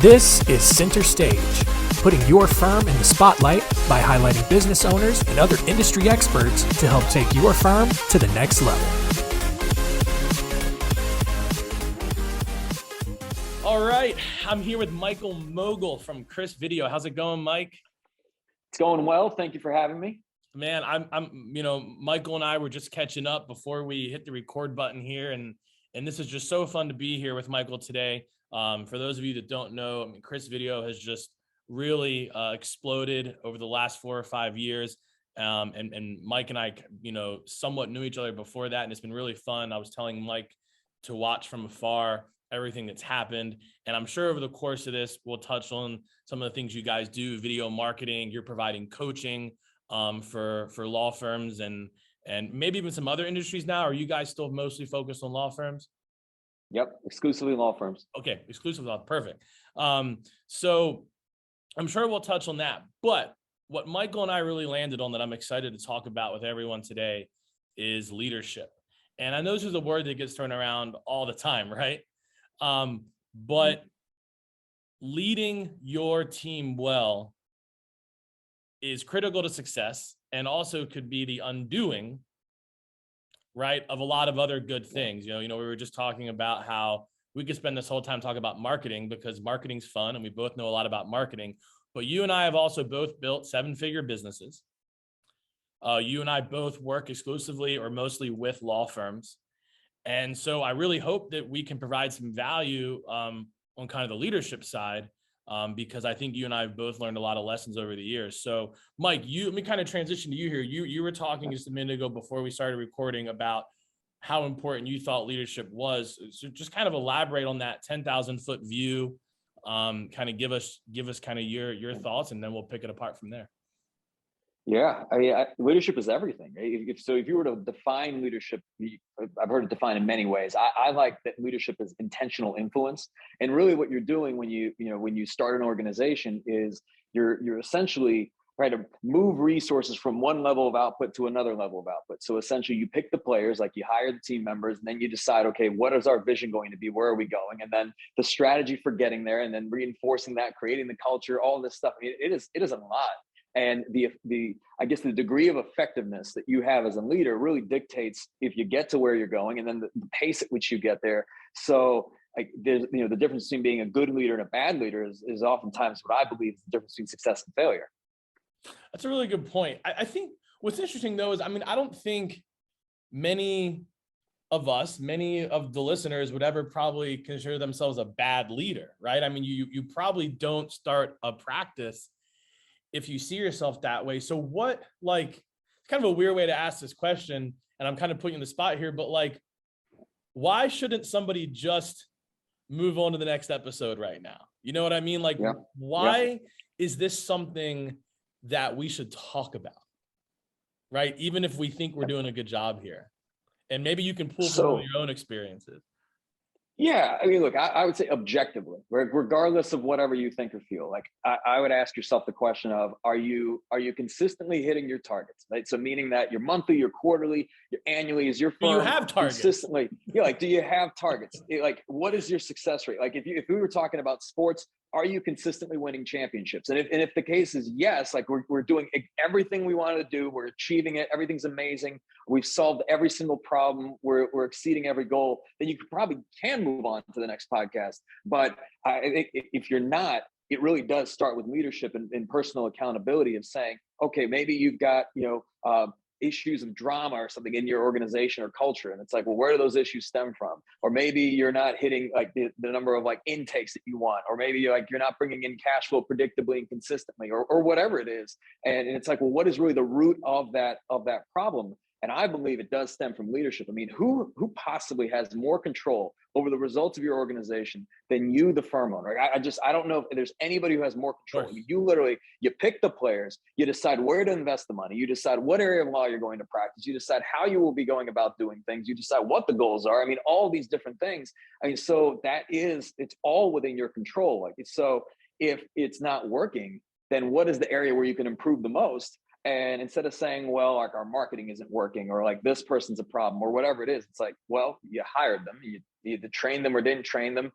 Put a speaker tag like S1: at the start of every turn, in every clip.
S1: This is Center Stage, putting your firm in the spotlight by highlighting business owners and other industry experts to help take your firm to the next level. All right, I'm here with Michael Mogill from Chris Video. How's it going, Mike?
S2: It's going well. Thank you for having me.
S1: Man, Michael and I were just catching up before we hit the record button here, and this is just so fun to be here with Michael today. For those of you that don't know, Chris Video has just really exploded over the last 4 or 5 years. And Mike and I, somewhat knew each other before that, and it's been really fun. I was telling Mike to watch from afar everything that's happened. And I'm sure over the course of this, we'll touch on some of the things you guys do, video marketing, you're providing coaching for law firms and maybe even some other industries now. Are you guys still mostly focused on law firms?
S2: Yep, exclusively law firms.
S1: Okay, exclusive law, perfect. So I'm sure we'll touch on that. But what Michael and I really landed on that I'm excited to talk about with everyone today is leadership. And I know this is a word that gets thrown around all the time, right? But leading your team well is critical to success and also could be the undoing, right, of a lot of other good things. We were just talking about how we could spend this whole time talking about marketing because marketing's fun and we both know a lot about marketing, but you and I have also both built 7-figure businesses. You and I both work exclusively or mostly with law firms. And so I really hope that we can provide some value on kind of the leadership side because I think you and I have both learned a lot of lessons over the years. So Mike, let me kind of transition to you here. You were talking just a minute ago before we started recording about how important you thought leadership was. So just kind of elaborate on that 10,000 foot view, kind of give us kind of your thoughts, and then we'll pick it apart from there.
S2: Yeah, leadership is everything. Right? If you were to define leadership, I've heard it defined in many ways. I like that leadership is intentional influence, and really what you're doing when you start an organization is you're essentially trying to move resources from one level of output to another level of output. So essentially, you pick the players, like you hire the team members, and then you decide, okay, what is our vision going to be? Where are we going? And then the strategy for getting there, and then reinforcing that, creating the culture, all this stuff. It is a lot. And I guess the degree of effectiveness that you have as a leader really dictates if you get to where you're going, and then the pace at which you get there. So there's the difference between being a good leader and a bad leader is oftentimes what I believe is the difference between success and failure.
S1: That's a really good point. I think what's interesting though is, I don't think many of the listeners would ever probably consider themselves a bad leader, right? You probably don't start a practice if you see yourself that way. So it's kind of a weird way to ask this question, and I'm kind of putting you in the spot here, but why shouldn't somebody just move on to the next episode right now? You know what I mean? Why is this something that we should talk about, right? Even if we think we're doing a good job here, and maybe you can pull from your own experiences.
S2: Yeah, look, I would say objectively, regardless of whatever you think or feel, I would ask yourself the question of, are you consistently hitting your targets, right? So meaning that your monthly, your quarterly, your annually, is your firm
S1: do you have targets?
S2: Consistently? Do you have targets? What is your success rate? If we were talking about sports, are you consistently winning championships? And if the case is yes, we're doing everything we wanted to do, we're achieving it, everything's amazing, we've solved every single problem, we're exceeding every goal, then you can move on to the next podcast. But if you're not, it really does start with leadership and personal accountability of saying, okay, maybe you've got issues of drama or something in your organization or culture, and it's where do those issues stem from? Or maybe you're not hitting the number of intakes that you want, or maybe you're not bringing in cash flow predictably and consistently, or whatever it is. And it's what is really the root of that problem? And I believe it does stem from leadership. Who possibly has more control over the results of your organization than you, the firm owner? I don't know if there's anybody who has more control. You pick the players, you decide where to invest the money, you decide what area of law you're going to practice, you decide how you will be going about doing things, you decide what the goals are. All these different things. So it's all within your control. So if it's not working, then what is the area where you can improve the most? And instead of saying, well, our marketing isn't working, or this person's a problem, or whatever it is, it's you hired them, either trained them or didn't train them.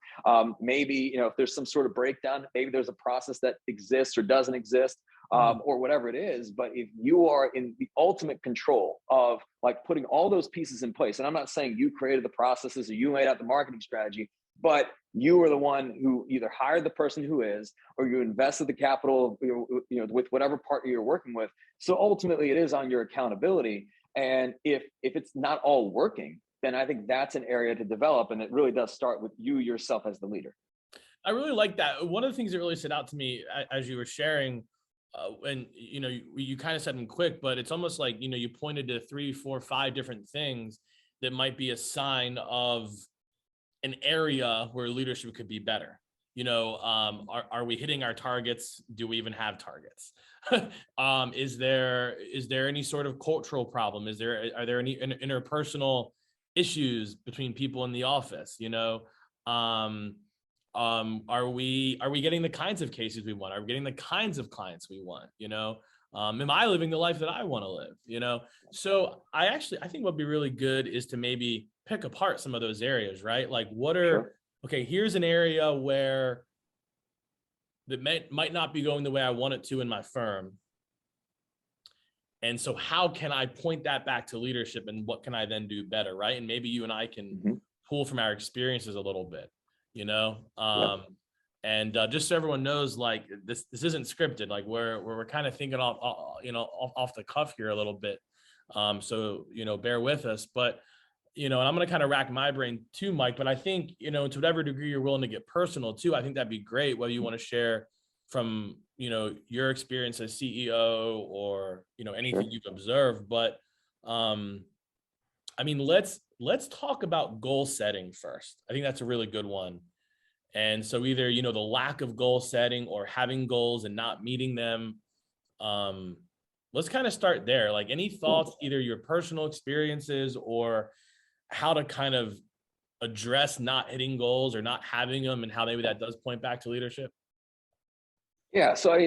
S2: Maybe, if there's some sort of breakdown, maybe there's a process that exists or doesn't exist, or whatever it is. But if you are in the ultimate control of like putting all those pieces in place, and I'm not saying you created the processes or you laid out the marketing strategy, but you are the one who either hired the person who is, or you invested the capital, with whatever partner you're working with. So ultimately it is on your accountability. And if it's not all working, then I think that's an area to develop. And it really does start with you yourself as the leader.
S1: I really like that. One of the things that really stood out to me as you were sharing, and you kind of said them quick, but it's almost like, you pointed to 3, 4, 5 different things that might be a sign of an area where leadership could be better. Are we hitting our targets? Do we even have targets? Is there any sort of cultural problem? Are there any interpersonal issues between people in the office? Are we getting the kinds of cases we want? Are we getting the kinds of clients we want? Am I living the life that I want to live? So I think what'd be really good is to maybe pick apart some of those areas, right? Like okay, here's an area where that might not be going the way I want it to in my firm. And so how can I point that back to leadership, and what can I then do better, right? And maybe you and I can pull from our experiences a little bit, and just so everyone knows, like this isn't scripted. Like we're kind of thinking off the cuff here a little bit. So bear with us, but and I'm going to kind of rack my brain too, Mike, but I think, to whatever degree you're willing to get personal too, I think that'd be great, whether you want to share from, your experience as CEO or, anything you've observed. But, let's talk about goal setting first. I think that's a really good one. And so either, the lack of goal setting or having goals and not meeting them. Let's kind of start there. Like, any thoughts, either your personal experiences or how to kind of address not hitting goals or not having them, and how maybe that does point back to leadership?
S2: Yeah. So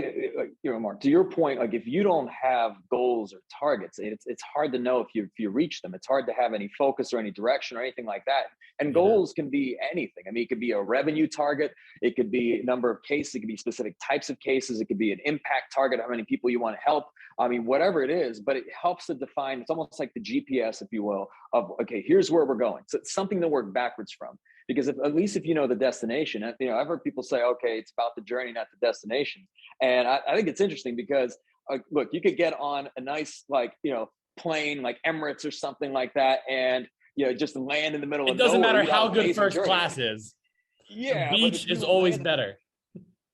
S2: Marc, to your point, like if you don't have goals or targets, it's hard to know if you reach them. It's hard to have any focus or any direction or anything like that. And goals can be anything. I mean, it could be a revenue target. It could be a number of cases. It could be specific types of cases. It could be an impact target, how many people you want to help. I mean, whatever it is, but it helps to define, it's almost like the GPS, if you will, of, okay, here's where we're going. So it's something to work backwards from. Because at least if you know the destination, I've heard people say, okay, it's about the journey, not the destination. And I think it's interesting because, look, you could get on a nice, plane like Emirates or something like that, and, just land in the middle of nowhere.
S1: It doesn't matter how good first class is.
S2: Yeah.
S1: The beach is always better.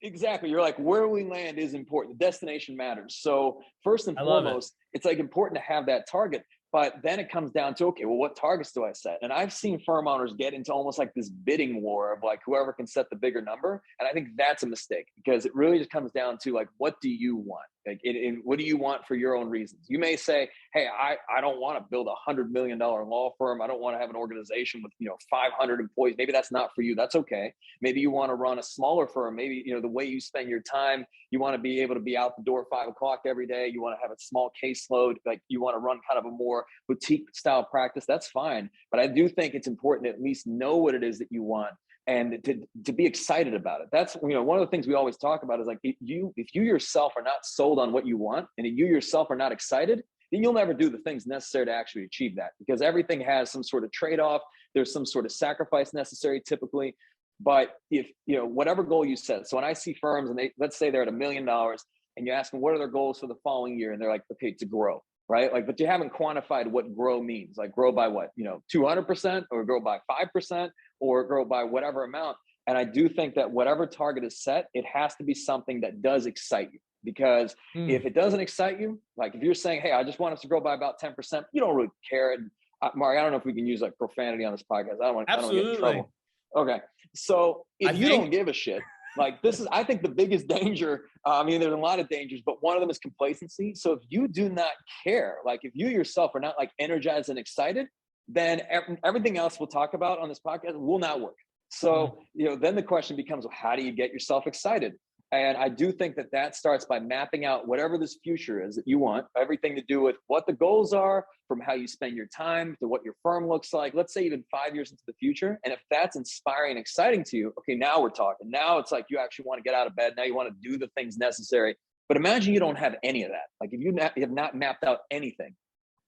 S2: Exactly. You're like, where we land is important. The destination matters. So first and foremost, it's like important to have that target. But then it comes down to, okay, well, what targets do I set? And I've seen firm owners get into almost like this bidding war of like whoever can set the bigger number. And I think that's a mistake, because it really just comes down to like, what do you want? Like, what do you want for your own reasons? You may say, hey, I don't want to build $100 million law firm. I don't want to have an organization with, 500 employees. Maybe that's not for you. That's okay. Maybe you want to run a smaller firm. Maybe, the way you spend your time, you want to be able to be out the door at 5 o'clock every day. You want to have a small caseload. Like you want to run kind of a more boutique style practice. That's fine. But I do think it's important to at least know what it is that you want, and to be excited about it. That's, one of the things we always talk about is like, if you yourself are not sold on what you want, and you yourself are not excited, then you'll never do the things necessary to actually achieve that, because everything has some sort of trade-off. There's some sort of sacrifice necessary typically. But if, whatever goal you set, so when I see firms and let's say they're at $1 million, and you ask them, what are their goals for the following year? And they're like, okay, to grow. Right? Like, but you haven't quantified what grow means. Like, grow by what, 200%, or grow by 5%, or grow by whatever amount. And I do think that whatever target is set, it has to be something that does excite you. Because if it doesn't excite you, like if you're saying, hey, I just want us to grow by about 10%, you don't really care. And Marc, I don't know if we can use like profanity on this podcast. I don't want to get in trouble. Okay. So if you don't give a shit, like this is, I think, the biggest danger. There's a lot of dangers, but one of them is complacency. So if you do not care, like if you yourself are not like energized and excited, then everything else we'll talk about on this podcast will not work. So, then the question becomes, well, how do you get yourself excited? And I do think that that starts by mapping out whatever this future is that you want, everything to do with what the goals are, from how you spend your time to what your firm looks like. Let's say even 5 years into the future. And if that's inspiring and exciting to you, okay, now we're talking. Now it's like you actually want to get out of bed. Now you want to do the things necessary. But imagine you don't have any of that. Like if you have not mapped out anything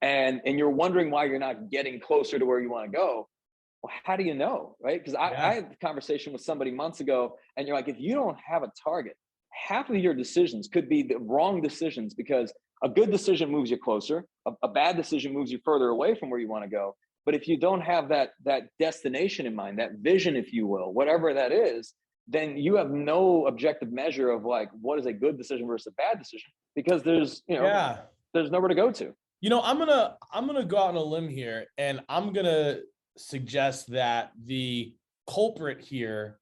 S2: and you're wondering why you're not getting closer to where you want to go. Well, how do you know, right? Because I had a conversation with somebody months ago, and you're like, if you don't have a target, half of your decisions could be the wrong decisions, because a good decision moves you closer, a bad decision moves you further away from where you want to go. But if you don't have that destination in mind, that vision, if you will, whatever that is, then you have no objective measure of like what is a good decision versus a bad decision, because there's there's nowhere to go to.
S1: I'm gonna go out on a limb here, and I'm gonna suggest that the culprit here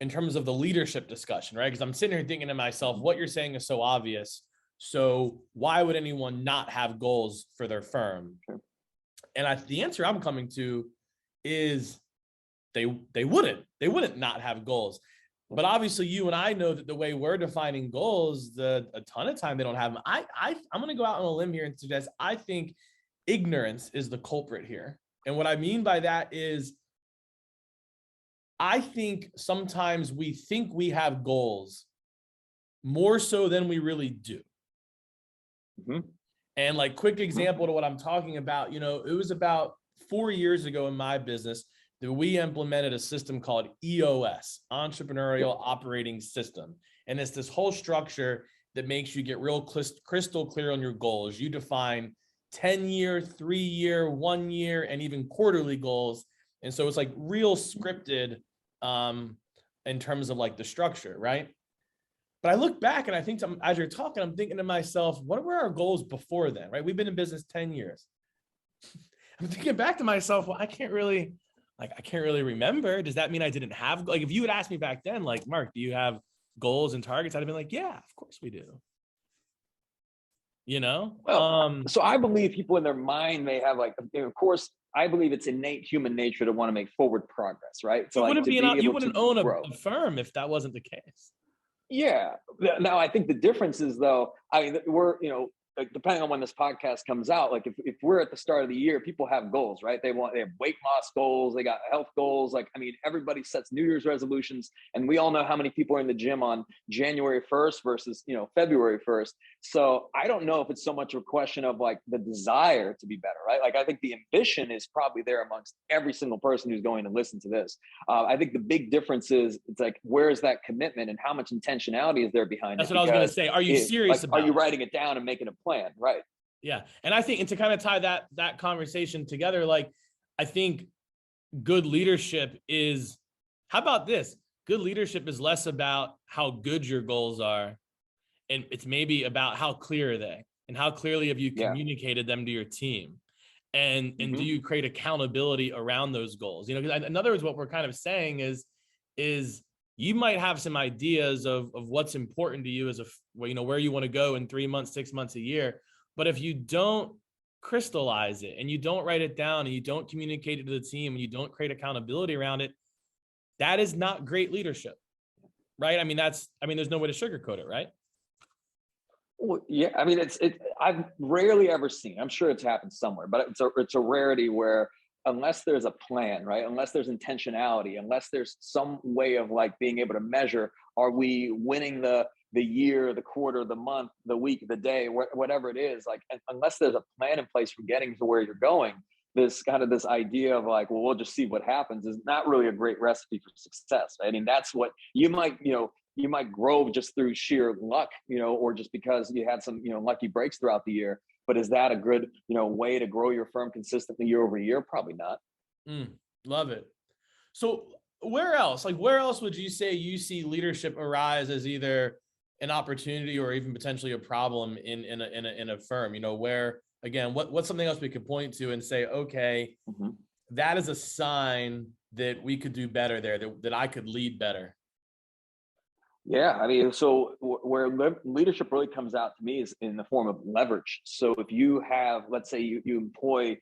S1: in terms of the leadership discussion, right? Because I'm sitting here thinking to myself, what you're saying is so obvious. So why would anyone not have goals for their firm?
S2: Sure.
S1: And the answer I'm coming to is they wouldn't not have goals. But obviously you and I know that the way we're defining goals, a ton of time they don't have them. I'm going to go out on a limb here and suggest I think ignorance is the culprit here. And what I mean by that is I think sometimes we think we have goals more so than we really do.
S2: Mm-hmm.
S1: And like quick example to what I'm talking about, it was about 4 years ago in my business that we implemented a system called EOS, Entrepreneurial Operating System. And it's this whole structure that makes you get real crystal clear on your goals. You define 10-year, 3-year, 1 year, and even quarterly goals. And so it's like real scripted in terms of like the structure, right? But I look back and I think as you're talking, I'm thinking to myself, what were our goals before then, right? We've been in business 10 years. I'm thinking back to myself, well, I can't really remember. Does that mean I didn't have, like, if you had asked me back then, like, Marc, do you have goals and targets? I'd have been like, yeah, of course we do.
S2: Well, so I believe people in their mind may have like, of course, I believe it's innate human nature to want to make forward progress, right? So like,
S1: you wouldn't own a firm if that wasn't the case.
S2: Yeah. Now, I think the difference is, though, I mean, we're, like, depending on when this podcast comes out, like if we're at the start of the year, people have goals, right? They have weight loss goals, they got health goals. Like, I mean, everybody sets New Year's resolutions, and we all know how many people are in the gym on January 1st versus, February 1st. So I don't know if it's so much of a question of like the desire to be better, right? Like, I think the ambition is probably there amongst every single person who's going to listen to this. I think the big difference is it's like, where's that commitment and how much intentionality is there behind
S1: it? That's
S2: it?
S1: what I was going to say. Are you serious about it?
S2: Are you writing it down and making a plan? Right.
S1: Yeah. And I think, and to kind of tie that conversation together, like, I think good leadership is, how about this? Good leadership is less about how good your goals are, and it's maybe about how clear are they and how clearly have you communicated them to your team, and do you create accountability around those goals? Because in other words, what we're kind of saying is you might have some ideas of what's important to you as where you want to go in 3 months, 6 months, a year. But if you don't crystallize it and you don't write it down and you don't communicate it to the team and you don't create accountability around it, that is not great leadership, right? I mean, there's no way to sugarcoat it, right?
S2: Well, yeah. I mean, I've rarely ever seen, I'm sure it's happened somewhere, but it's a rarity where, unless there's a plan, right? Unless there's intentionality, unless there's some way of like being able to measure, are we winning the year, the quarter, the month, the week, the day, whatever it is, like, unless there's a plan in place for getting to where you're going, this idea of like, well, we'll just see what happens is not really a great recipe for success. Right? I mean, that's what you might grow just through sheer luck, or just because you had some, lucky breaks throughout the year. But is that a good, way to grow your firm consistently year over year? Probably not.
S1: Love it. So where else would you say you see leadership arise as either an opportunity or even potentially a problem in a firm? Where, again, what's something else we could point to and say, okay, that is a sign that we could do better there, that I could lead better?
S2: Yeah, I mean, so where leadership really comes out to me is in the form of leverage. So if you have, let's say you employ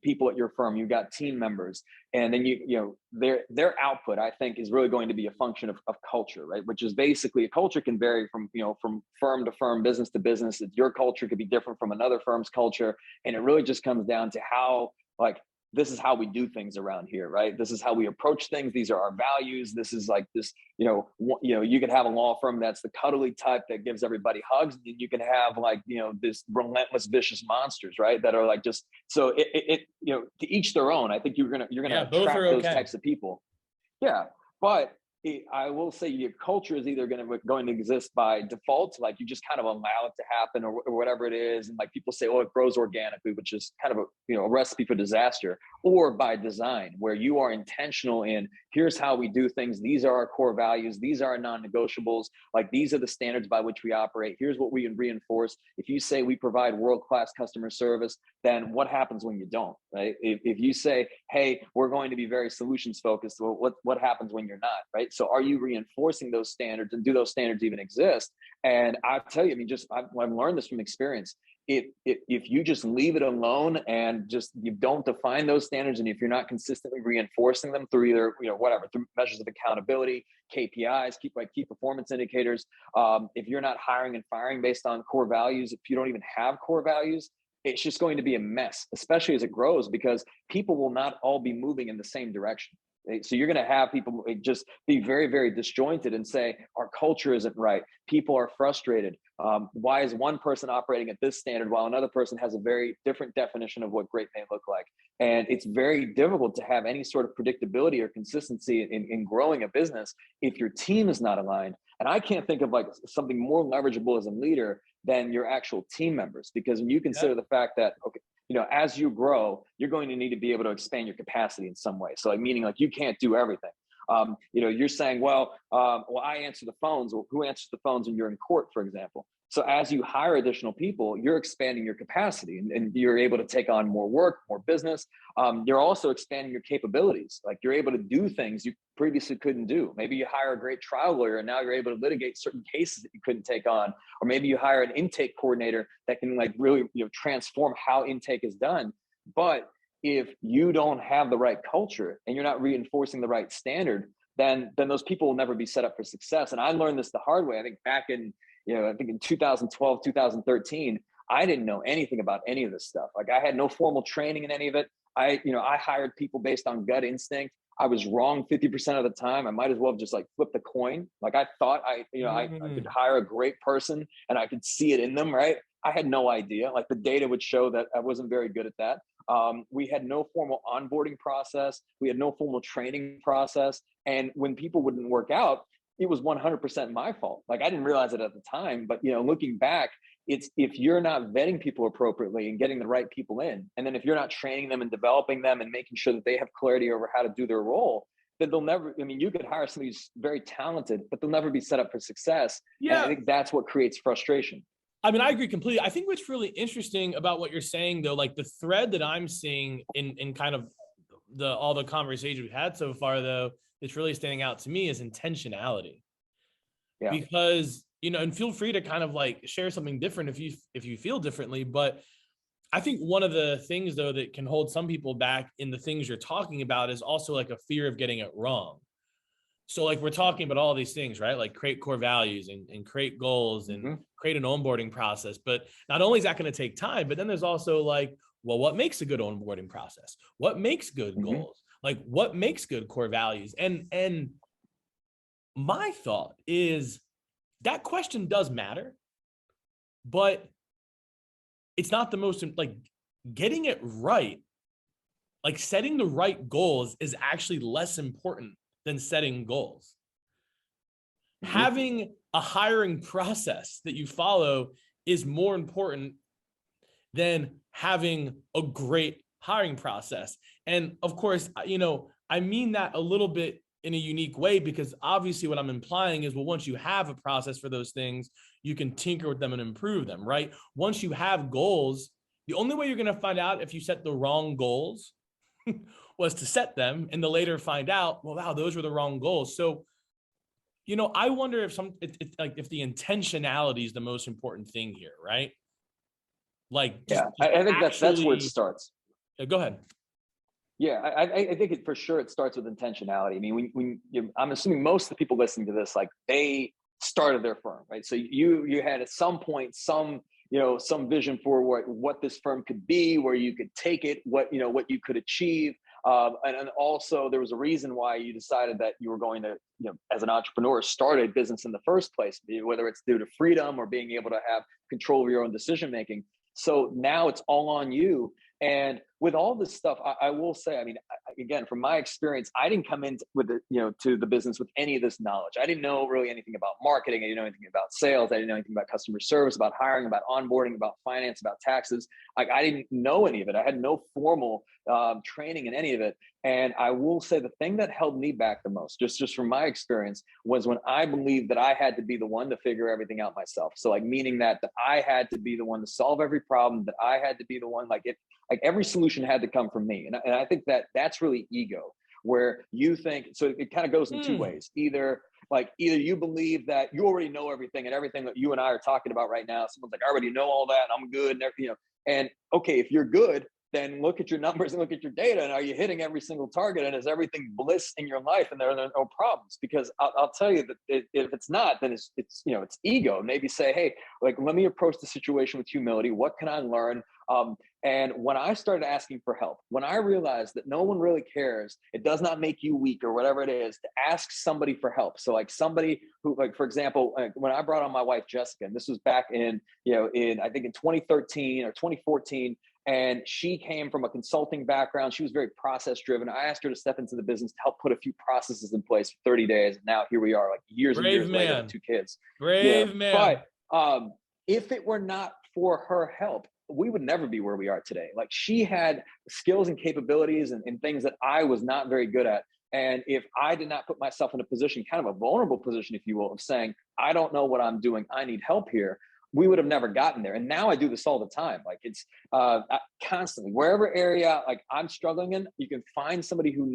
S2: people at your firm, you've got team members, and then their output, I think, is really going to be a function of culture, right? Which is basically, a culture can vary from from firm to firm, business to business. Your culture could be different from another firm's culture, and it really just comes down to how, like, this is how we do things around here, right? This is how we approach things. These are our values. This is like this, you could have a law firm that's the cuddly type that gives everybody hugs. And you can have, like, this relentless, vicious monsters, right? That are like, just, so to each their own. I think you're gonna
S1: Yeah, both are
S2: attract those
S1: okay.
S2: types of people. Yeah, but I will say your culture is either going to exist by default, like you just kind of allow it to happen, or whatever it is, and like people say, oh, it grows organically, which is kind of a recipe for disaster, or by design, where you are intentional in, here's how we do things, these are our core values, these are our non-negotiables, like these are the standards by which we operate, here's what we reinforce. If you say we provide world-class customer service, then what happens when you don't, right? If you say, hey, we're going to be very solutions focused, well, what happens when you're not, right? So are you reinforcing those standards, and do those standards even exist? And I tell you, I mean, I've learned this from experience. If you just leave it alone and just you don't define those standards, and if you're not consistently reinforcing them through either whatever, through measures of accountability, KPIs, key performance indicators, if you're not hiring and firing based on core values, if you don't even have core values, it's just going to be a mess, especially as it grows, because people will not all be moving in the same direction. So you're going to have people just be very, very disjointed and say, our culture isn't right. People are frustrated. Why is one person operating at this standard while another person has a very different definition of what great may look like? And it's very difficult to have any sort of predictability or consistency in growing a business if your team is not aligned. And I can't think of like something more leverageable as a leader than your actual team members, because when you consider the fact that, okay, as you grow, you're going to need to be able to expand your capacity in some way. So, like, meaning like you can't do everything. You're saying, well, I answer the phones. Well, who answers the phones when you're in court, for example? So as you hire additional people, you're expanding your capacity, and you're able to take on more work, more business. You're also expanding your capabilities. Like, you're able to do things you previously couldn't do. Maybe you hire a great trial lawyer, and now you're able to litigate certain cases that you couldn't take on. Or maybe you hire an intake coordinator that can, like, really transform how intake is done. But if you don't have the right culture and you're not reinforcing the right standard, then those people will never be set up for success. And I learned this the hard way. I think back in I think in 2012, 2013, I didn't know anything about any of this stuff. Like, I had no formal training in any of it. I hired people based on gut instinct. I was wrong 50% of the time. I might as well have just like flipped the coin. Like, I thought I could hire a great person and I could see it in them, right? I had no idea. Like, the data would show that I wasn't very good at that. We had no formal onboarding process. We had no formal training process. And when people wouldn't work out, it was 100% my fault. Like, I didn't realize it at the time, but looking back, it's, if you're not vetting people appropriately and getting the right people in, and then if you're not training them and developing them and making sure that they have clarity over how to do their role, then they'll never, I mean, you could hire somebody who's very talented, but they'll never be set up for success. Yeah. And I think that's what creates frustration.
S1: I mean, I agree completely. I think what's really interesting about what you're saying, though, like the thread that I'm seeing in kind of all the conversations we've had so far, though, that's really standing out to me is intentionality. Yeah. Because, and feel free to kind of like share something different if you feel differently. But I think one of the things, though, that can hold some people back in the things you're talking about is also like a fear of getting it wrong. So, like, we're talking about all these things, right? Like, create core values and create goals and create an onboarding process. But not only is that going to take time, but then there's also like, well, what makes a good onboarding process? What makes good goals? Like, what makes good core values? And my thought is that question does matter, but it's not the most, like, getting it right. Like, setting the right goals is actually less important than setting goals. Having a hiring process that you follow is more important than having a great hiring process. And of course, I mean that a little bit in a unique way, because obviously what I'm implying is, well, once you have a process for those things, you can tinker with them and improve them, right? Once you have goals, the only way you're going to find out if you set the wrong goals was to set them and to later find out, well, wow, those were the wrong goals. So I wonder if if the intentionality is the most important thing here, right? Like, just
S2: I think that's where it
S1: actually,
S2: starts.
S1: go ahead.
S2: Yeah, I think for sure it starts with intentionality. I mean, I'm assuming most of the people listening to this, like, they started their firm, right? So you had at some point some vision for what this firm could be, where you could take it, what you could achieve, and also there was a reason why you decided that you were going to, as an entrepreneur, start a business in the first place, whether it's due to freedom or being able to have control of your own decision making. So now it's all on you. And with all this stuff, I will say, I mean, again, from my experience, I didn't come in with to the business with any of this knowledge. I didn't know really anything about marketing. I didn't know anything about sales. I didn't know anything about customer service, about hiring, about onboarding, about finance, about taxes. Like, I didn't know any of it. I had no formal training in any of it. And I will say the thing that held me back the most, just from my experience, was when I believed that I had to be the one to figure everything out myself. So, like, meaning that I had to be the one to solve every problem, that I had to be the one, like every solution had to come from me. And I think that that's really ego, where you think, so it kind of goes in two ways. Either you believe that you already know everything, and everything that you and I are talking about right now, someone's like, I already know all that, I'm good. And okay, if you're good, then look at your numbers and look at your data. And are you hitting every single target? And is everything bliss in your life? And there are no problems? Because I'll tell you that if it's not, then it's ego. Maybe say, hey, like, let me approach the situation with humility. What can I learn? And when I started asking for help, when I realized that no one really cares, it does not make you weak or whatever it is, to ask somebody for help. So, like, somebody who, like, for example, when I brought on my wife, Jessica, and this was back in I think in 2013 or 2014, and she came from a consulting background. She was very process driven. I asked her to step into the business to help put a few processes in place for 30 days. And now here we are, like, years and years later with 2 kids.
S1: Brave man.
S2: But if it were not for her help, we would never be where we are today. Like, she had skills and capabilities and things that I was not very good at. And if I did not put myself in a position, kind of a vulnerable position, if you will, of saying, I don't know what I'm doing, I need help here, we would have never gotten there. And now I do this all the time. Like, it's constantly, wherever area like I'm struggling in, you can find somebody who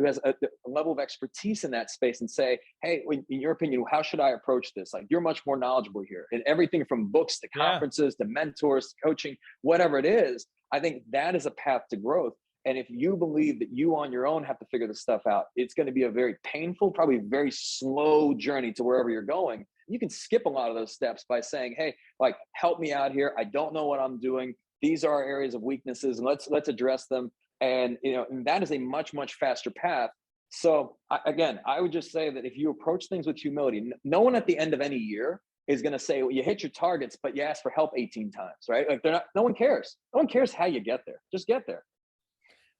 S2: has a level of expertise in that space, and say, hey, in your opinion, how should I approach this? Like, you're much more knowledgeable here, and everything from books to conferences to mentors, to coaching, whatever it is. I think that is a path to growth. And if you believe that you on your own have to figure this stuff out, it's going to be a very painful, probably very slow journey to wherever you're going. You can skip a lot of those steps by saying, hey, like, help me out here. I don't know what I'm doing. These are areas of weaknesses, and let's address them. And, and that is a much, much faster path. So again, I would just say that if you approach things with humility, no one at the end of any year is going to say, well, you hit your targets, but you asked for help 18 times, right? Like, no one cares. No one cares how you get there. Just get there.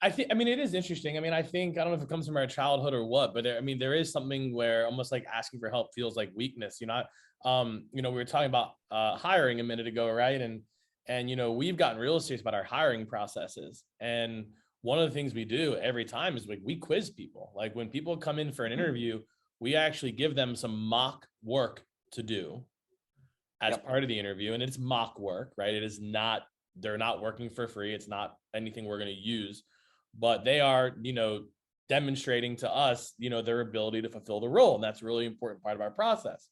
S1: I mean, it is interesting. I mean, I don't know if it comes from our childhood or what, but there is something where almost like asking for help feels like weakness, we were talking about hiring a minute ago, right? And we've gotten real serious about our hiring processes. And one of the things we do every time is, like, we quiz people. Like, when people come in for an interview, we actually give them some mock work to do as part of the interview. And it's mock work, right? They're not working for free. It's not anything we're going to use. But they are, demonstrating to us, their ability to fulfill the role. And that's a really important part of our process.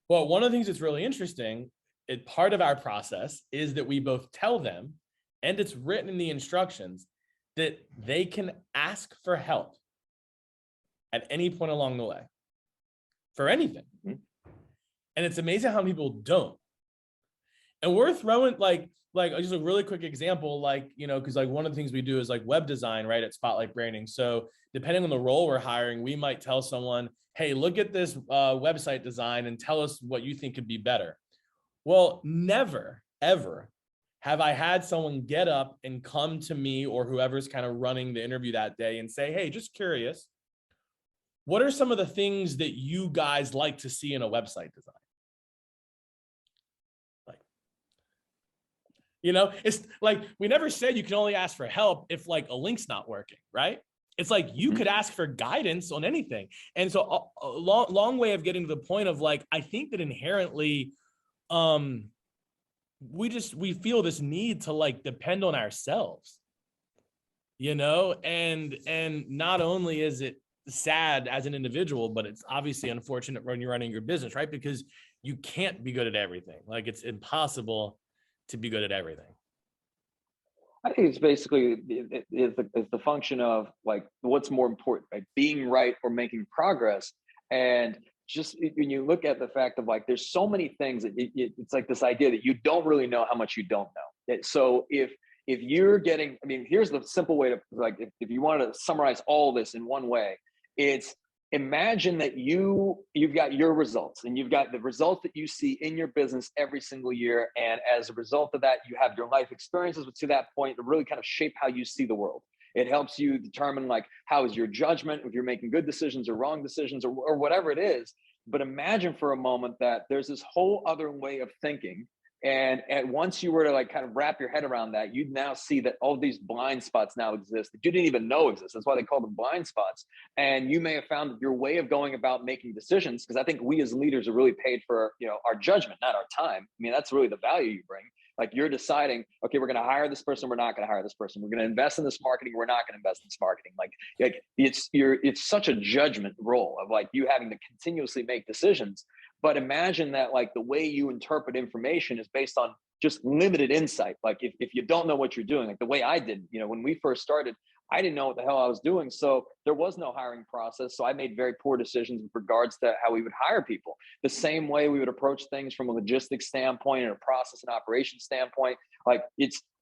S1: But one of the things that's really interesting, part of our process is that we both tell them, and it's written in the instructions, that they can ask for help at any point along the way for anything. And it's amazing how people don't. And we're throwing like just a really quick example, because like one of the things we do is like web design, right, at Spotlight Branding. So depending on the role we're hiring, we might tell someone, hey, look at this website design and tell us what you think could be better. Well, never, ever have I had someone get up and come to me or whoever's kind of running the interview that day and say, hey, just curious, what are some of the things that you guys like to see in a website design? It's like, we never said you can only ask for help if, like, a link's not working, right? It's like, you could ask for guidance on anything. And so a long way of getting to the point of, like, I think that inherently, we feel this need to, like, depend on ourselves, and not only is it sad as an individual, but it's obviously unfortunate when you're running your business, right? Because you can't be good at everything. Like, it's impossible to be good at everything.
S2: I think it's basically it's the function of like what's more important, right? Being right or making progress. And just when you look at the fact of like, there's so many things that it's like this idea that you don't really know how much you don't know. So if you're getting, I mean, here's the simple way to like, if you wanted to summarize all this in one way, it's imagine that you've got your results and you've got the results that you see in your business every single year. And as a result of that, you have your life experiences to that point to really kind of shape how you see the world. It helps you determine like, how is your judgment, if you're making good decisions or wrong decisions or whatever it is. But imagine for a moment that there's this whole other way of thinking. And once you were to like kind of wrap your head around that, you'd now see that all these blind spots now exist that you didn't even know exist. That's why they call them blind spots. And you may have found that your way of going about making decisions, because I think we as leaders are really paid for, our judgment, not our time. I mean, that's really the value you bring. Like you're deciding, okay, we're going to hire this person. We're not going to hire this person. We're going to invest in this marketing. We're not going to invest in this marketing. Like it's such a judgment role of like you having to continuously make decisions. But imagine that like the way you interpret information is based on just limited insight. Like if you don't know what you're doing, like the way I did, when we first started, I didn't know what the hell I was doing. So there was no hiring process. So I made very poor decisions with regards to how we would hire people. The same way we would approach things from a logistics standpoint and a process and operation standpoint. Like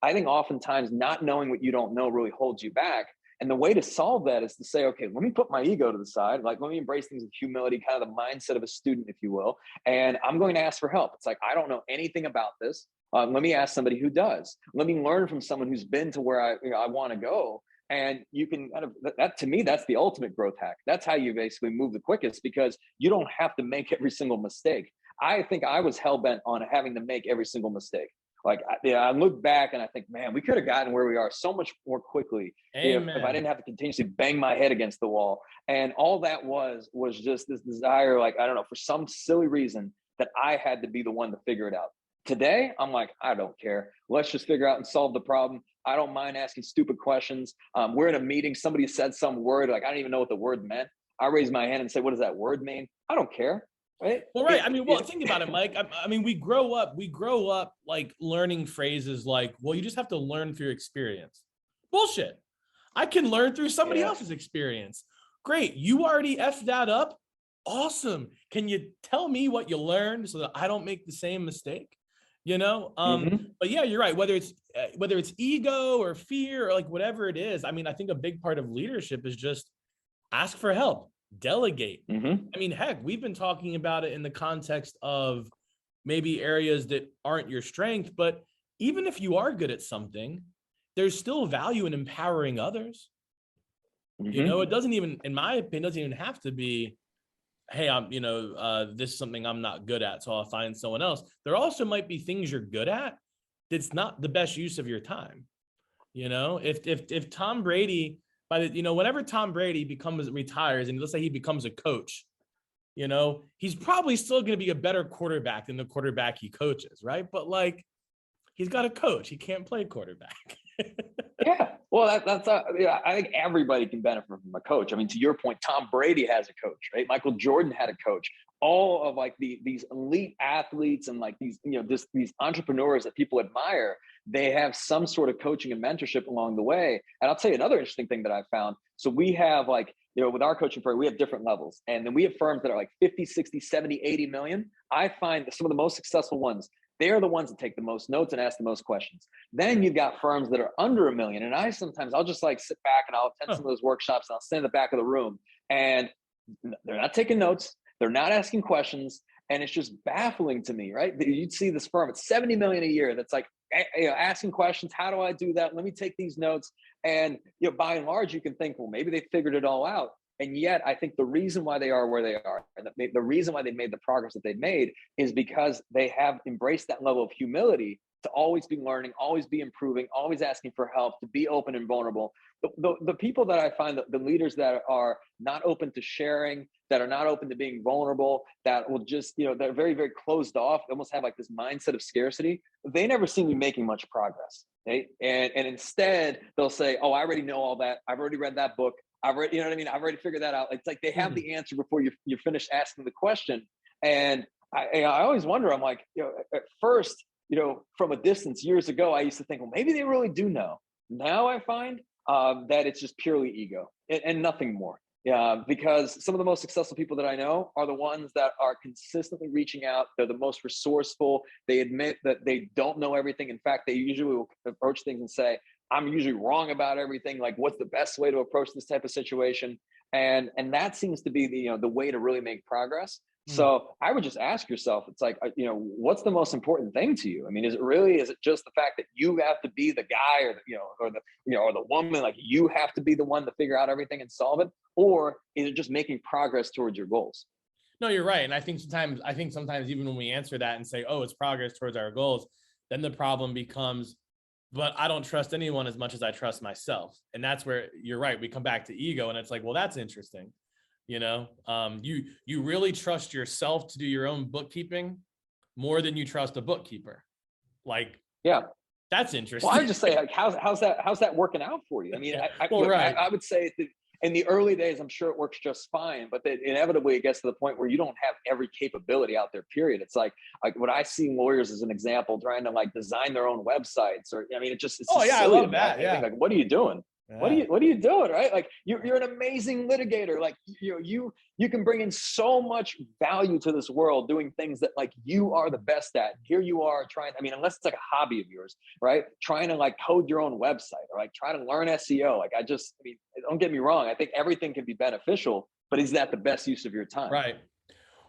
S2: I think oftentimes not knowing what you don't know really holds you back. And the way to solve that is to say, okay, let me put my ego to the side. Like, let me embrace things with humility, kind of the mindset of a student, if you will. And I'm going to ask for help. It's like, I don't know anything about this. Let me ask somebody who does. Let me learn from someone who's been to where I want to go. And you can kind of, that to me, that's the ultimate growth hack. That's how you basically move the quickest, because you don't have to make every single mistake. I think I was hell-bent on having to make every single mistake. Like, I look back and I think, man, we could have gotten where we are so much more quickly if I didn't have to continuously bang my head against the wall. And all that was just this desire, like, I don't know, for some silly reason that I had to be the one to figure it out. Today, I'm like, I don't care. Let's just figure out and solve the problem. I don't mind asking stupid questions. We're in a meeting. Somebody said some word, like, I don't even know what the word meant. I raise my hand and say, what does that word mean? I don't care. Right?
S1: Well, right. I mean, think about it, Mike. I mean, we grow up like learning phrases like, well, you just have to learn through experience. Bullshit. I can learn through somebody else's experience. Great. You already effed that up. Awesome. Can you tell me what you learned so that I don't make the same mistake? But yeah, you're right. Whether it's ego or fear or like whatever it is. I mean, I think a big part of leadership is just ask for help. Delegate. I mean, heck, we've been talking about it in the context of maybe areas that aren't your strength, but even if you are good at something, there's still value in empowering others. It doesn't even, in my opinion, doesn't even have to be, hey, this is something I'm not good at, so I'll find someone else. There also might be things you're good at that's not the best use of your time. If Tom Brady, whenever Tom Brady retires and let's say he becomes a coach, he's probably still going to be a better quarterback than the quarterback he coaches, right? But like, he's got a coach. He can't play quarterback.
S2: Yeah. Well, I think everybody can benefit from a coach. I mean, to your point, Tom Brady has a coach, right? Michael Jordan had a coach. All of like these elite athletes and like these entrepreneurs that people admire, they have some sort of coaching and mentorship along the way. And I'll tell you another interesting thing that I found. So we have like, with our coaching program, we have different levels. And then we have firms that are like 50, 60, 70, 80 million. I find that some of the most successful ones, they are the ones that take the most notes and ask the most questions. Then you've got firms that are under $1 million. And I'll just like sit back and I'll attend some of those workshops and I'll stand in the back of the room and they're not taking notes. They're not asking questions. And it's just baffling to me, right? You'd see this firm at 70 million a year. That's like, asking questions. How do I do that? Let me take these notes. And, by and large, you can think, well, maybe they figured it all out. And yet I think the reason why they are where they are, and the reason why they made the progress that they've made is because they have embraced that level of humility to always be learning, always be improving, always asking for help, to be open and vulnerable. The people that I find, the leaders that are not open to sharing, that are not open to being vulnerable, that will just, they're very, very closed off, almost have like this mindset of scarcity, they never seem to be making much progress. Right? And instead they'll say, oh, I already know all that. I've already read that book. I've already, you know what I mean? I've already figured that out. It's like they have
S1: Mm.
S2: the answer before you finish asking the question. And I always wonder, I'm like, at first, from a distance years ago, I used to think, well, maybe they really do know. Now I find that it's just purely ego and nothing more. Yeah, because some of the most successful people that I know are the ones that are consistently reaching out. They're the most resourceful. They admit that they don't know everything. In fact, they usually will approach things and say, I'm usually wrong about everything. Like, what's the best way to approach this type of situation? And that seems to be the way to really make progress.
S1: Mm.
S2: So I would just ask yourself, it's like, what's the most important thing to you? I mean, is it just the fact that you have to be the guy or the woman, like you have to be the one to figure out everything and solve it? Or is it just making progress towards your goals?
S1: No, you're right. And I think sometimes even when we answer that and say, oh, it's progress towards our goals, then the problem becomes, but I don't trust anyone as much as I trust myself. And that's where you're right. We come back to ego and it's like, well, that's interesting. You really trust yourself to do your own bookkeeping more than you trust a bookkeeper. Like,
S2: yeah,
S1: that's interesting.
S2: Well, I would just say, like, how's that working out for you? I mean,
S1: Yeah. Right.
S2: I would say that in the early days, I'm sure it works just fine, but then inevitably it gets to the point where you don't have every capability out there, period. It's like when I see lawyers as an example, trying to like design their own websites, or, I mean, it's just
S1: Oh yeah, I
S2: silly to
S1: love
S2: me.
S1: that.
S2: I
S1: Yeah.
S2: think, like, what are you doing? What
S1: Yeah.
S2: are you doing? Right? Like you're an amazing litigator. Like, you can bring in so much value to this world doing things that like you are the best at. Here you are trying, I mean, unless it's like a hobby of yours, right? Trying to like code your own website or like try to learn SEO. Like I mean, don't get me wrong. I think everything can be beneficial, but is that the best use of your time?
S1: Right.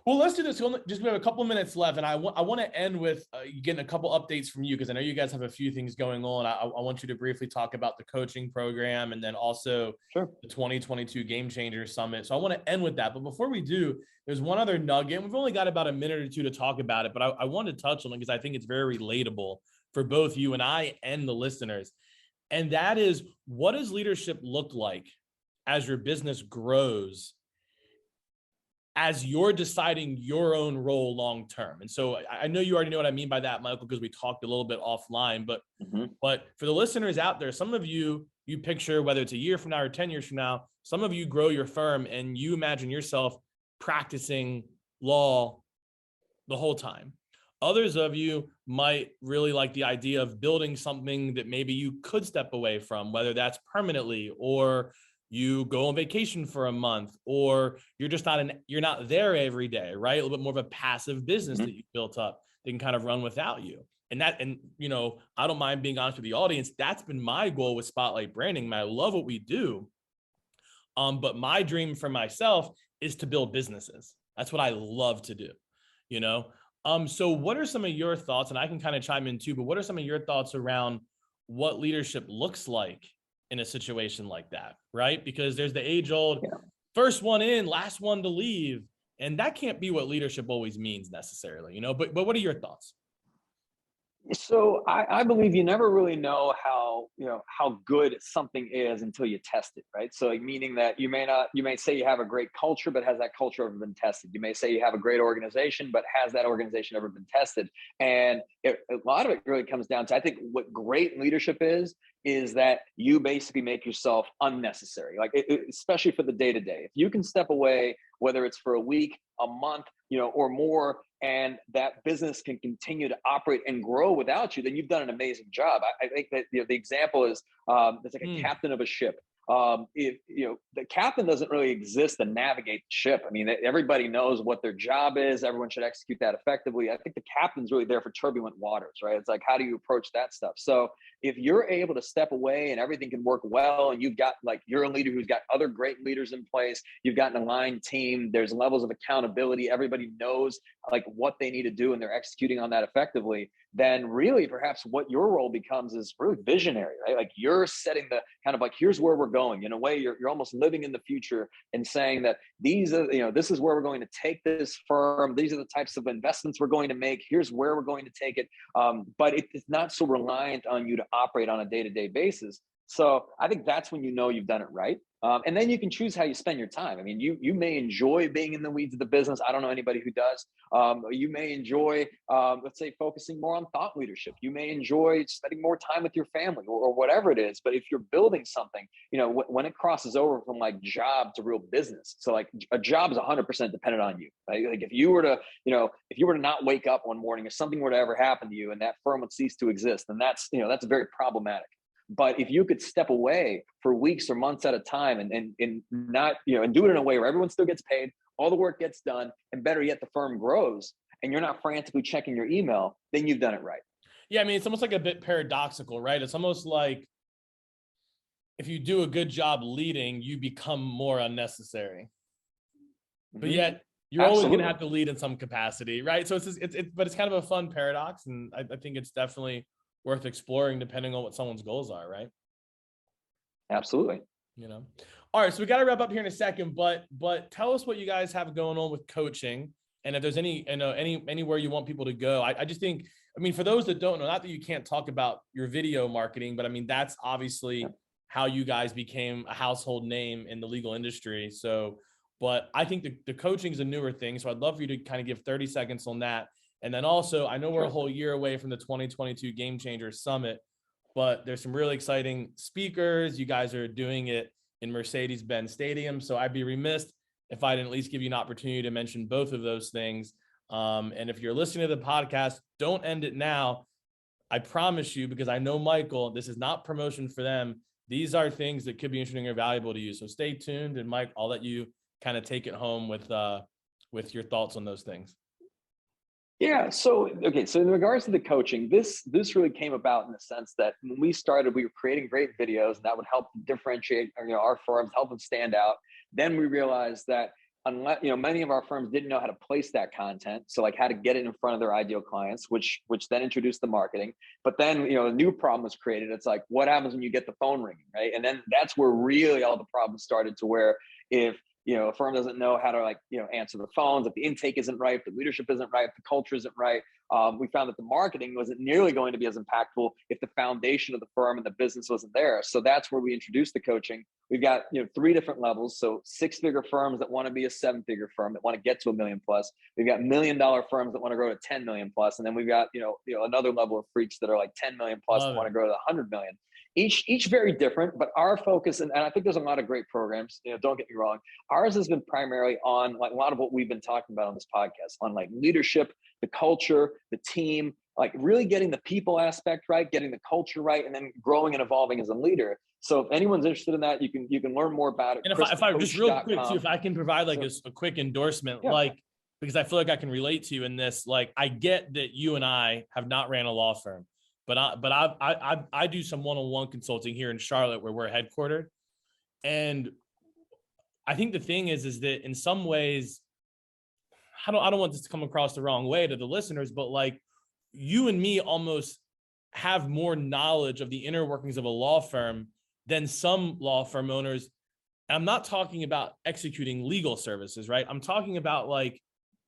S1: Well, let's do this. Just we have a couple minutes left, and I want to end with getting a couple updates from you because I know you guys have a few things going on. I want you to briefly talk about the coaching program and then also
S2: Sure.
S1: the 2022 Game Changer Summit. So I want to end with that. But before we do, there's one other nugget. We've only got about a minute or two to talk about it, but I want to touch on it because I think it's very relatable for both you and I and the listeners. And that is, what does leadership look like as your business grows, as you're deciding your own role long term? And so I know you already know what I mean by that, Michael, because we talked a little bit offline, but for the listeners out there, some of you picture, whether it's a year from now or 10 years from now, some of you grow your firm and you imagine yourself practicing law the whole time. Others of you might really like the idea of building something that maybe you could step away from, whether that's permanently or you go on vacation for a month, or you're just you're not there every day, right? A little bit more of a passive business that you built up that can kind of run without you. And I don't mind being honest with the audience. That's been my goal with Spotlight Branding. I love what we do. But my dream for myself is to build businesses. That's what I love to do, So what are some of your thoughts? And I can kind of chime in too, but what are some of your thoughts around what leadership looks like in a situation like that, right? Because there's the age old first one in, last one to leave. And that can't be what leadership always means necessarily, but what are your thoughts?
S2: So I believe you never really know how good something is until you test it, right? So like, meaning that you may say you have a great culture, but has that culture ever been tested? You may say you have a great organization, but has that organization ever been tested? And a lot of it really comes down to, I think what great leadership is that you basically make yourself unnecessary, like especially for the day-to-day. If you can step away, whether it's for a week, a month, or more, and that business can continue to operate and grow without you, then you've done an amazing job. I think that the example is it's like a captain of a ship. If the captain doesn't really exist to navigate the ship. I mean, everybody knows what their job is. Everyone should execute that effectively. I think the captain's really there for turbulent waters, right? It's like, how do you approach that stuff? So if you're able to step away and everything can work well, and you've got, like, you're a leader who's got other great leaders in place, you've got an aligned team, there's levels of accountability, everybody knows like what they need to do and they're executing on that effectively, then really perhaps what your role becomes is really visionary, right? Like you're setting the kind of like, here's where we're going. In a way, you're almost living in the future and saying that these are, this is where we're going to take this firm. These are the types of investments we're going to make. Here's where we're going to take it. But it's not so reliant on you to operate on a day-to-day basis. So I think that's when you've done it right. And then you can choose how you spend your time. I mean, you may enjoy being in the weeds of the business. I don't know anybody who does. You may enjoy, let's say, focusing more on thought leadership. You may enjoy spending more time with your family, or whatever it is. But if you're building something, when it crosses over from like job to real business, so like a job is 100% dependent on you. Right? Like if you were to not wake up one morning, if something were to ever happen to you and that firm would cease to exist, then that's very problematic. But if you could step away for weeks or months at a time and not, and do it in a way where everyone still gets paid, all the work gets done, and better yet, the firm grows, and you're not frantically checking your email, then you've done it right.
S1: Yeah, I mean, it's almost like a bit paradoxical, right? It's almost like if you do a good job leading, you become more unnecessary. But yet you're always going to have to lead in some capacity, right? So but it's kind of a fun paradox, and I think it's definitely worth exploring depending on what someone's goals are, right?
S2: Absolutely.
S1: All right, so we got to wrap up here in a second, but tell us what you guys have going on with coaching, and if there's anywhere you want people to go. I just think, I mean, for those that don't know, not that you can't talk about your video marketing, but I mean, that's obviously how you guys became a household name in the legal industry. So, but I think the coaching is a newer thing. So I'd love for you to kind of give 30 seconds on that. And then also, I know we're a whole year away from the 2022 Game Changers Summit, but there's some really exciting speakers. You guys are doing it in Mercedes-Benz Stadium. So I'd be remiss if I didn't at least give you an opportunity to mention both of those things. And if you're listening to the podcast, don't end it now. I promise you, because I know Michael, this is not promotion for them. These are things that could be interesting or valuable to you. So stay tuned. And Mike, I'll let you kind of take it home with your thoughts on those things.
S2: Yeah. So in regards to the coaching, this really came about in the sense that when we started, we were creating great videos and that would help differentiate, our firms, help them stand out. Then we realized that unless, many of our firms didn't know how to place that content. So like how to get it in front of their ideal clients, which then introduced the marketing. But then, a new problem was created. It's like, what happens when you get the phone ringing, right? And then that's where really all the problems started, to where if a firm doesn't know how to answer the phones, if the intake isn't right, if the leadership isn't right, if the culture isn't right, we found that the marketing wasn't nearly going to be as impactful if the foundation of the firm and the business wasn't there. So that's where we introduced the coaching. We've got 3 different levels. So 6-figure firms that want to be a 7-figure firm, that want to get to $1 million plus. We've got $1 million firms that want to grow to 10 million plus, and then we've got another level of freaks that are like 10 million plus that want to grow to 100 million. Each very different, but our focus, and I think there's a lot of great programs, don't get me wrong. Ours has been primarily on like a lot of what we've been talking about on this podcast, on like leadership, the culture, the team, like really getting the people aspect right, getting the culture right, and then growing and evolving as a leader. So if anyone's interested in that, you can learn more about it.
S1: And if I just real quick too, if I can provide like a quick endorsement, because I feel like I can relate to you in this, like I get that you and I have not ran a law firm. But I do some one-on-one consulting here in Charlotte where we're headquartered. And I think the thing is that in some ways, I don't want this to come across the wrong way to the listeners, but like you and me almost have more knowledge of the inner workings of a law firm than some law firm owners. And I'm not talking about executing legal services, right? I'm talking about like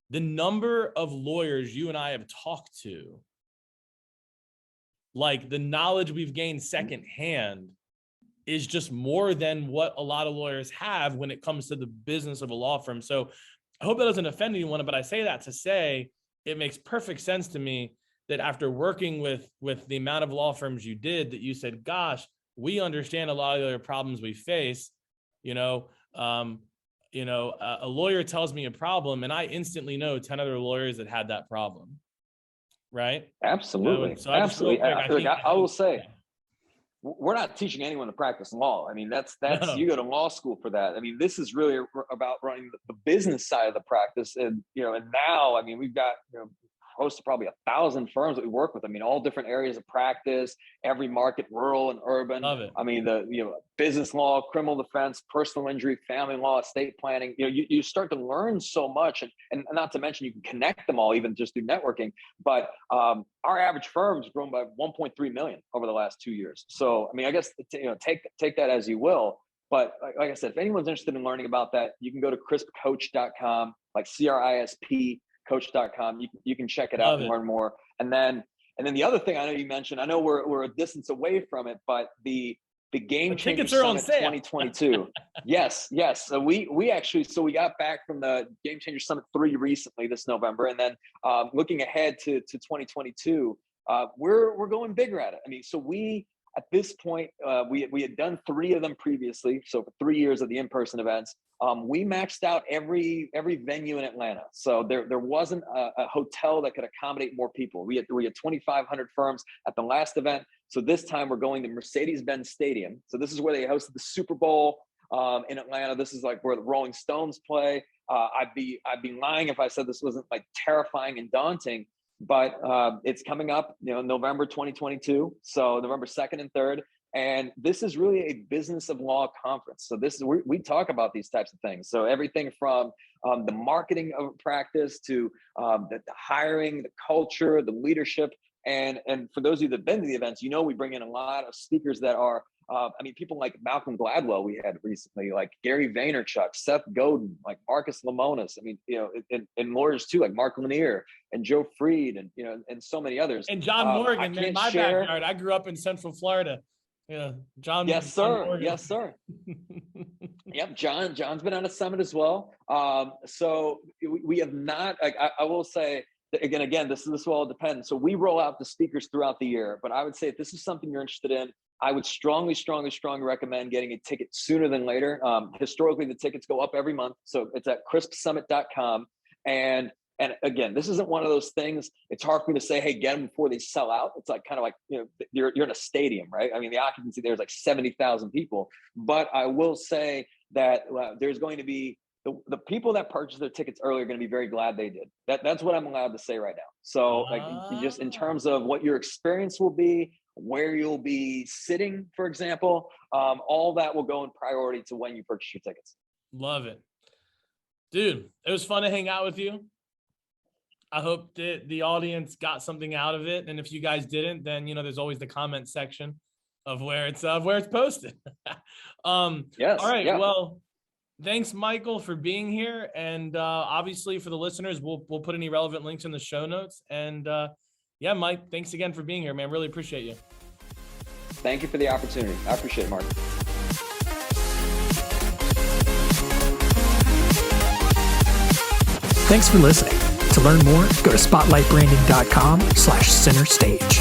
S1: the number of lawyers you and I have talked to. Like the knowledge we've gained secondhand is just more than what a lot of lawyers have when it comes to the business of a law firm. So I hope that doesn't offend anyone, but I say that to say it makes perfect sense to me that after working with the amount of law firms you did, that you said, gosh, we understand a lot of the other problems we face. A lawyer tells me a problem and I instantly know 10 other lawyers that had that problem. Right?
S2: Absolutely.
S1: So
S2: absolutely. I will say,
S1: yeah.
S2: We're not teaching anyone to practice law. I mean, that's
S1: No.
S2: You go to law school for that. I mean, this is really about running the business side of the practice. And, and now, I mean, we've got, close to probably 1,000 firms that we work with. I mean, all different areas of practice, every market, rural and urban.
S1: Love it.
S2: I mean, business law, criminal defense, personal injury, family law, estate planning. You start to learn so much, and not to mention you can connect them all, even just through networking. But our average firm's grown by 1.3 million over the last 2 years. So, I mean, I guess take that as you will. But like I said, if anyone's interested in learning about that, you can go to crispcoach.com, like CRISP. coach.com. You can check it out and learn more. And then the other thing I know you mentioned, I know we're a distance away from it, but the the Game
S1: The
S2: Changer
S1: tickets are on
S2: Summit
S1: sale.
S2: 2022. Yes. So we actually, so we got back from the Game Changer Summit 3 recently this November. And then looking ahead to 2022, we're going bigger at it. I mean, so we, at this point, we had done 3 of them previously. So for 3 years of the in-person events, we maxed out every venue in Atlanta. So there wasn't a hotel that could accommodate more people. We had 2,500 firms at the last event. So this time we're going to Mercedes-Benz Stadium. So this is where they hosted the Super Bowl in Atlanta. This is like where the Rolling Stones play. I'd be lying if I said this wasn't like terrifying and daunting, but it's coming up, November 2022. So November 2nd and 3rd. And this is really a business of law conference. So this is, we talk about these types of things. So everything from the marketing of practice to the hiring, the culture, the leadership. And for those of you that have been to the events, we bring in a lot of speakers that are, people like Malcolm Gladwell we had recently, like Gary Vaynerchuk, Seth Godin, like Marcus Lemonis. And lawyers too, like Mark Lanier and Joe Freed and, and so many others.
S1: And John Morgan, man, my backyard. I grew up in Central Florida. Yeah, John.
S2: Yes, sir.
S1: John
S2: Yes, sir. Yep, John's been on a summit as well. So we have not. I will say that again. This will all depend. So we roll out the speakers throughout the year. But I would say if this is something you're interested in, I would strongly recommend getting a ticket sooner than later. Historically, the tickets go up every month, so it's at crispsummit.com. And again, this isn't one of those things. It's hard for me to say, hey, get them before they sell out. It's like kind of like, you're in a stadium, right? I mean, the occupancy there is like 70,000 people. But I will say that there's going to be the people that purchase their tickets early are going to be very glad they did. That's what I'm allowed to say right now. So like just in terms of what your experience will be, where you'll be sitting, for example, all that will go in priority to when you purchase your tickets.
S1: Love it. Dude, it was fun to hang out with you. I hope that the audience got something out of it. And if you guys didn't, then, there's always the comment section of where it's posted.
S2: Yes.
S1: All right.
S2: Yeah.
S1: Well, thanks, Michael, for being here. And obviously for the listeners, we'll put any relevant links in the show notes. And yeah, Mike, thanks again for being here, man. Really appreciate you.
S2: Thank you for the opportunity. I appreciate it, Marc.
S3: Thanks for listening. To learn more, go to spotlightbranding.com/center stage.